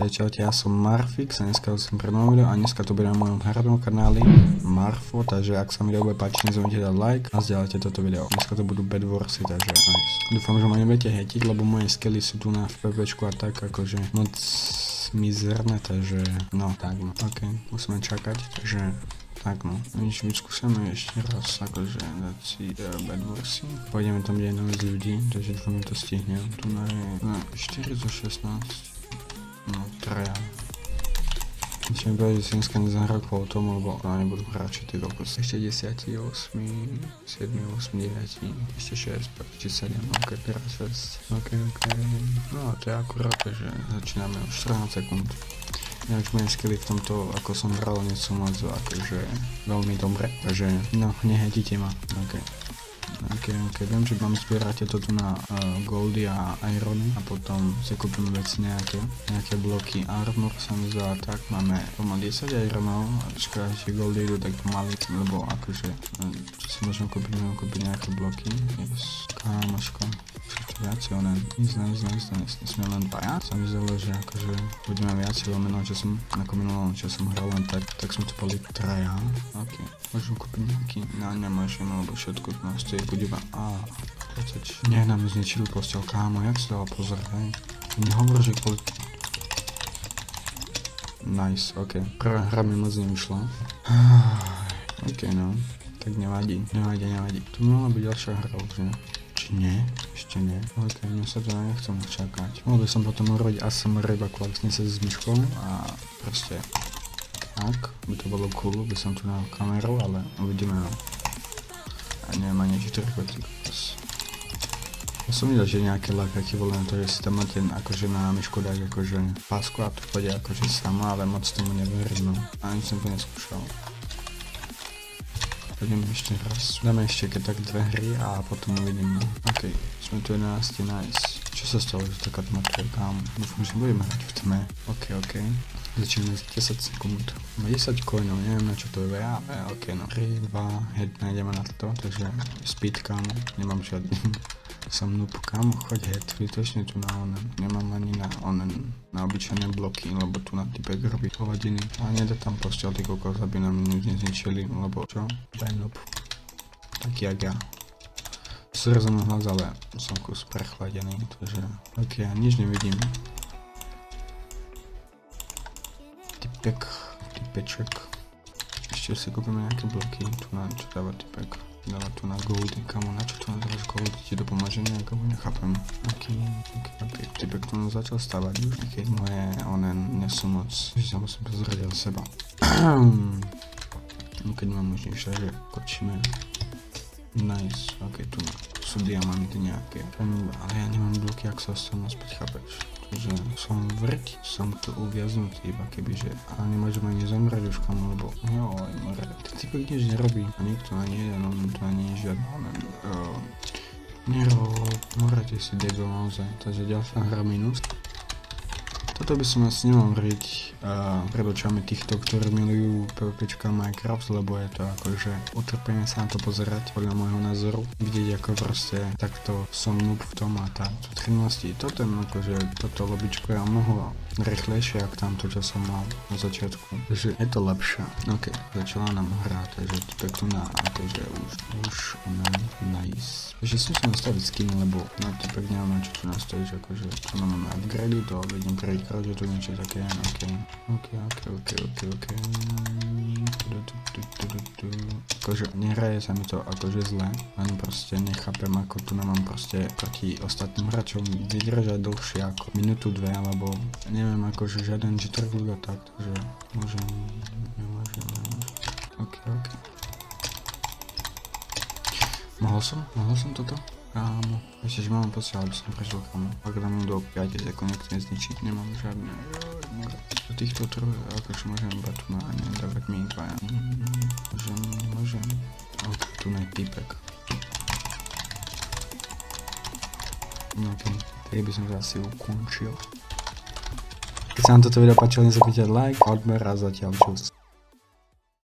Čaute, ja som Marfix a dneska som pre nové video a dneska to bude na mojom hradnom kanáli Marfo, takže ak sa mi video bude páčiť, nezabudnite dať like a zdieľajte toto video. Dneska to budú Bed Warsy, takže nice. Dúfam, že ma nebudete hejtiť, lebo moje skilly sú tu na PPčku a tak akože moc mizerné, takže no tak no, ok, musíme čakať, takže tak no, nič, vyskúšame ešte raz, akože dať si Bed Warsy. Pôjdeme tam, kde je nový ľudí, takže dúfam, že to stihnem. Tu na 4 zo 16. No, traja. Musím povedať, že si dneska nezahral kvôli tomu, lebo nebudú hráči ty kokos. Ešte 10, 8, 7, 8, 9, ešte 6, ešte 7, ok, teraz 6, ok. No to je akurát, že začíname už 14 sekúnd. Ináč moje skilly v tomto, ako som hral, nie sú moc akože veľmi dobre, takže no, nehejtite ma, ok. Ok, viem, že mám zbierať to tu na goldy a irony a potom si kúpim veci nejaké bloky armor sa mi zdá, tak máme pomaly 10 ironov a škoda, že goldy idú tak pomaly, lebo akože čo si môžem kúpiť nejaké bloky, yes, kámoško, všetko viacej, onen, nic, nesmie len dvaja, sa mi zdalo, že akože budeme viacej, lomeno, čo som, ako minulom, čo som hral len tak sme to boli traja, ok, môžem kúpiť nejaký, no nemôžem, lebo všetko tu nás stojí, bude iba, nech nám zničili posteľ, kámo, jak si dala pozor, hej, nehovor, že koľko, nice, ok, prvá hra mi moc nevyšla, ok no, tak nevadí, tu mala byť ďalšia hra už, ne? Či nie? Ešte nie. Ok, mne sa to nechcem čakať. Mohol by som potom urobiť ASMR iba kvôli sa s myškou a proste tak, by to bolo cool, by som tu dal kameru, ale uvidíme. A neviem ani 4 koty. Ja som videl, že nejaké lakaky boli na to, že si tam máte akože na myšku dať akože pásku a to pôjde akože sama, ale moc tomu neverím, no. A ani som to neskúšal. Poďme ešte raz, dáme ešte keď tak 2 hry a potom uvidíme. Ok, sme tu 11, nice. Čo sa stalo, že taká tma kámo? Dúfam, že budeme hrať v tme. Ok. Začíname z 10 sekúnd. Má 10 coinov, neviem na čo to je, ale ok no. 3, 2, head, nájdeme na to, takže speed kámo, nemám žiadny. Som noob, kámo, choď head, vytočne tu na onen, nemám ani na onen, na obyčajné bloky, lebo tu na typek robí hovadiny. A nedá tam posteľ ty kokos, aby nám nič nezničili, lebo čo? Daj noob. Taký jak ja. Srzený hlas, ale som kus prechladený, takže ok, ja nič nevidím. Typeček. Ešte si kúpime nejaké bloky, tu na čo dáva typek. Dáva tu na goldy, kamo, na čo tu na dávaš goldy, ti to pomôže nejako, nechápem. Ok, typek tu nás začal stavať už, keď moje onen nesú moc, že sa musím pozrieť od seba. Keď mám už niečo, že kočíme. Nice, ok, tu sú diamanty nejaké, ale ja nemám bloky, ak sa dostanú naspäť, chápeš? Takže som vrť, som tu uviaznutý iba kebyže, ale nemôžem ani zomrieť už kamo, lebo joj, more, ten typek nič nerobí a nikto ani jeden, on tu ani žiadny, morete si debil naozaj, takže ďalšia hra minus. Toto by som asi nemal hrať pred očami týchto, ktorí milujú PvPčka Minecraft, lebo je to akože utrpenie sa na to pozerať, podľa môjho názoru. Vidieť ako proste takto som noob v tom a tá 13. Toto akože, toto lobičko je mnoho rýchlejšie ako tamto, čo som mal na začiatku. Takže je to lepšie. Ok, začala nám hra, takže typek tu na akože už nice. Takže som sa nastaviť skin, lebo na typek nemám na čo tu nastaviť, akože tu máme upgrady, to vidím prvýkrát, že tu niečo také, ok. Akože nehraje sa mi to akože zle, len proste nechápem, ako tu mám proste proti ostatným hráčom vydržať dlhšie ako minútu 2, alebo neviem, akože žiaden jitter a tak, takže nemôžem. Ok. Mohol som toto? Kámo, ešte, že mám posiaľ, aby som prešiel kámo. Ak dám do 5 sekúnd, nechcem zničiť, nemám žiadne. Do týchto troch, akože môžem iba tu na nedávať mi dvaja. Môžem. Ok, tu je typek. Ok, tak by som to asi ukončil. Keď sa vám toto video páčilo, nezabudnite like, odber a zatiaľ čus.